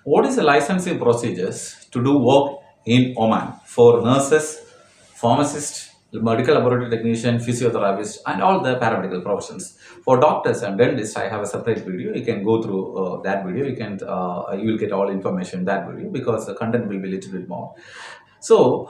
What is the licensing procedures to do work in Oman for nurses, pharmacists, medical laboratory technician, physiotherapist, and all the paramedical professions? For doctors and dentists, I have a separate video. You can go through that video. You will get all information in that video because the content will be a little bit more. So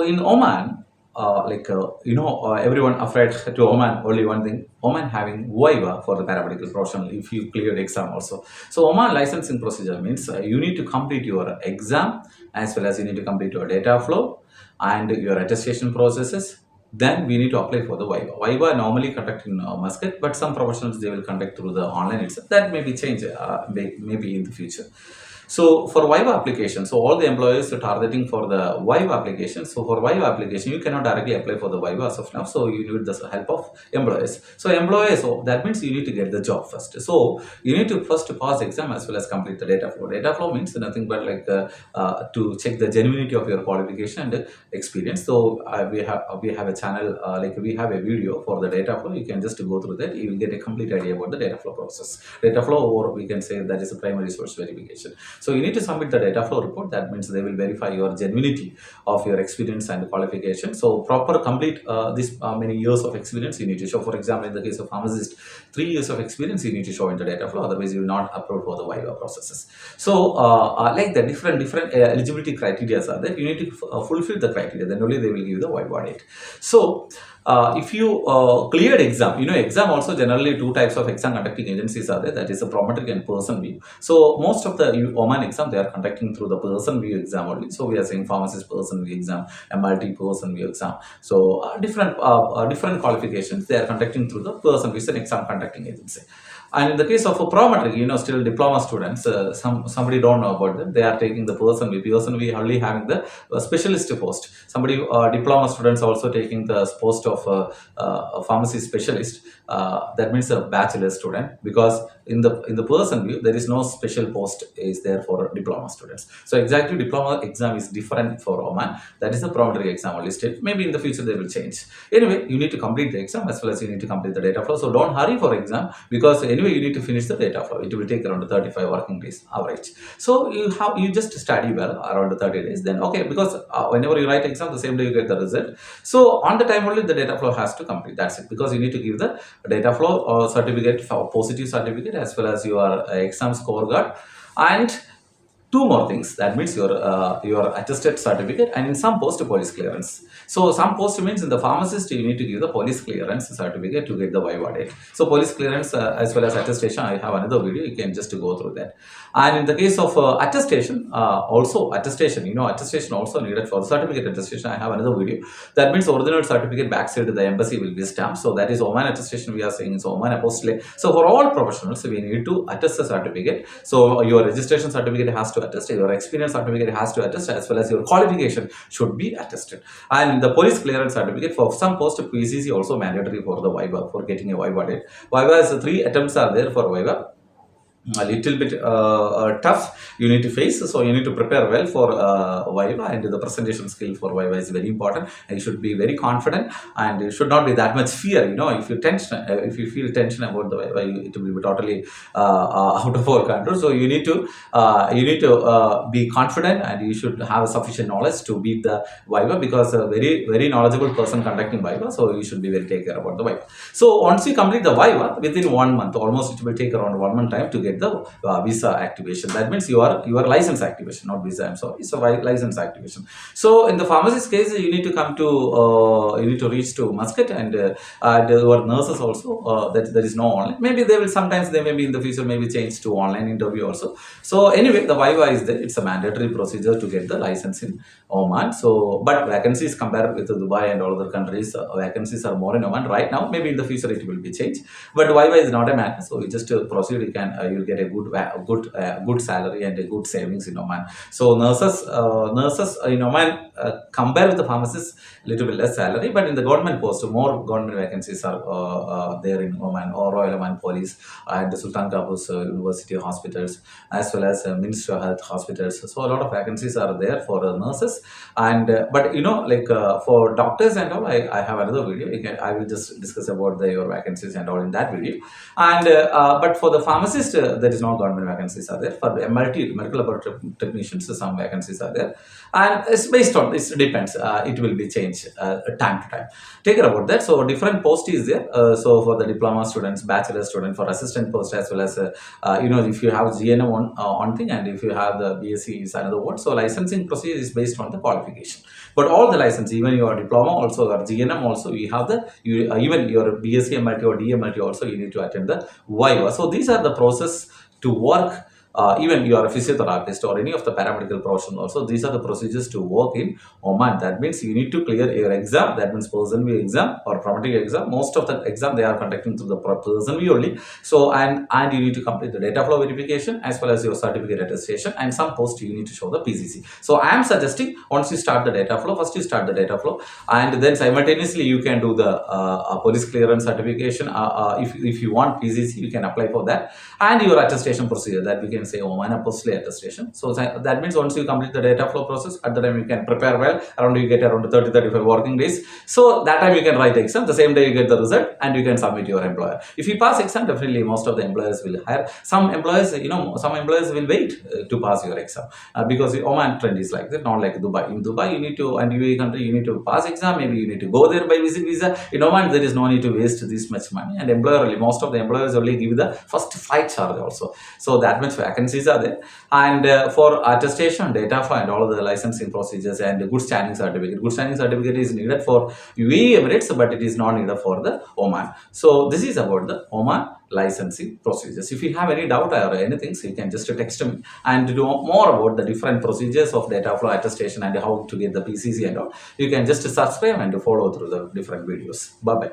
in Oman, everyone afraid to Oman. Only one thing: Oman having viva for the paramedical professional. If you clear the exam also, so Oman licensing procedure means you need to complete your exam as well as you need to complete your data flow and your attestation processes. Then we need to apply for the viva. Viva normally conduct in Muscat, but some professionals they will conduct through the online itself. That may be changed maybe in the future. So for Viva application, so all the employers are targeting for the Viva application. So for Viva application, you cannot directly apply for the Viva as of now. So you need the help of employers. So employers, so that means you need to get the job first. So you need to first pass exam as well as complete the data flow. Data flow means nothing but to check the genuinity of your qualification and experience. So we have a channel we have a video for the data flow. You can just go through that. You will get a complete idea about the data flow process. Data flow, or we can say that is a primary source verification. So you need to submit the data flow report. That means they will verify your genuinity of your experience and qualification. So proper complete this many years of experience you need to show. For example, in the case of pharmacist, 3 years of experience you need to show in the data flow. Otherwise, you will not approve for the viva processes. So like the different eligibility criteria are there. You need to fulfill the criteria. Then only they will give you the viva date. So if you cleared exam, exam also generally two types of exam conducting agencies are there. That is a prometric and person view. So most of the Oman exam they are conducting through the person view exam only. So we are saying pharmacist person view exam, MLT person view exam. So different qualifications they are conducting through the person view exam conducting agency. And in the case of a prometric, still diploma students, somebody don't know about them. They are taking the person we only having the specialist post. Somebody diploma students also taking the post of a pharmacy specialist. That means a bachelor student, because in the person view there is no special post is there for diploma students. So exactly diploma exam is different for Oman. That is the prometric exam only state. Maybe in the future they will change. Anyway, you need to complete the exam as well as you need to complete the data flow. So don't hurry for exam, because anyway you need to finish the data flow. It will take around 35 working days average. So you just study well around 30 days. Then okay, because whenever you write exam, the same day you get the result. So on the time only the data flow has to complete. That's it, because you need to give the data flow certificate, for positive certificate, as well as your exam score card, and two more things. That means your attested certificate, and in some post police clearance. So some post means in the pharmacist you need to give the police clearance certificate to get the viva date. So police clearance as well as attestation, I have another video. You can just go through that. And in the case of attestation, also attestation, attestation also needed for the certificate attestation. I have another video. That means original certificate backside to the embassy will be stamped. So that is Oman attestation. We are saying is Oman apostille. So for all professionals, we need to attest the certificate. So your registration certificate has to attest, your experience certificate has to attest, as well as your qualification should be attested. And the police clearance certificate for some post PCC also mandatory for the viva, for getting a viva date. Viva is 3 attempts are there for viva. A little bit tough you need to face, so you need to prepare well for viva, and the presentation skill for viva is very important. And you should be very confident, and you should not be that much fear. If you feel tension about the viva, it will be totally out of our control. So you need to be confident, and you should have sufficient knowledge to beat the viva, because a very knowledgeable person conducting viva, so you should be very take care about the viva. So once you complete the viva, within 1 month almost, it will take around 1 month time to get the visa activation. That means your license activation, not visa, I'm sorry. So license activation. So in the pharmacist case, you need to come to you need to reach to Muscat, and your nurses also, that there is no online. Maybe they will sometimes, they may be in the future maybe change to online interview also. So anyway, the viva is there. It's a mandatory procedure to get the license in Oman. So but vacancies compared with Dubai and all other countries, vacancies are more in Oman right now. Maybe in the future it will be changed, but viva is not a matter. So you just proceed. You can you'll get a good salary and a good savings in Oman. So nurses in Oman compare with the pharmacists, little bit less salary, but in the government post, more government vacancies are there in Oman, or Royal Oman Police and the Sultan Qaboos University hospitals, as well as Ministry of Health hospitals. So a lot of vacancies are there for nurses, and but for doctors and all, I have another video. I will just discuss about your vacancies and all in that video. And but for the pharmacist, there is no government vacancies are there. For MLT, medical laboratory technicians, some vacancies are there, and it's based on, it depends, it will be changed time to time. Take care about that. So different post is there. So for the diploma students, bachelor student, for assistant post, as well as if you have GNM one thing, and if you have the BSc is another one. So licensing procedure is based on the qualification. But all the license, even your diploma also or GNM also, you have the even your BSc MLT or DMLT also, you need to attend the viva. So these are the process to work. Even you are a physiotherapist or any of the paramedical profession also, these are the procedures to work in Oman. That means you need to clear your exam. That means person view exam or pragmatic exam. Most of the exam they are conducting through the person view only. So and you need to complete the data flow verification as well as your certificate attestation, and some post you need to show the PCC. So I am suggesting, once you start the data flow, first you start the data flow, and then simultaneously you can do the police clearance certification. If you want PCC, you can apply for that, and your attestation procedure, that we can say Oman apostille attestation. So that means once you complete the data flow process, at the time you can prepare well, around you get around 30-35 working days. So that time you can write the exam, the same day you get the result, and you can submit your employer. If you pass exam, definitely most of the employers will hire. Some employers, some employers will wait to pass your exam, because the Oman trend is like that, not like Dubai. In Dubai you need to, and UAE country, you need to pass exam, maybe you need to go there by visit visa. In Oman there is no need to waste this much money, and most of the employers only give the first 5 charge also. So that much vacancies are there. And for attestation, data flow, and all of the licensing procedures, and good standing certificate. Good standing certificate is needed for UAE Emirates, but it is not needed for the Oman. So this is about the Oman licensing procedures. If you have any doubt or anything, so you can just text me. And to know more about the different procedures of data flow, attestation, and how to get the PCC and all, you can just subscribe and follow through the different videos. Bye bye.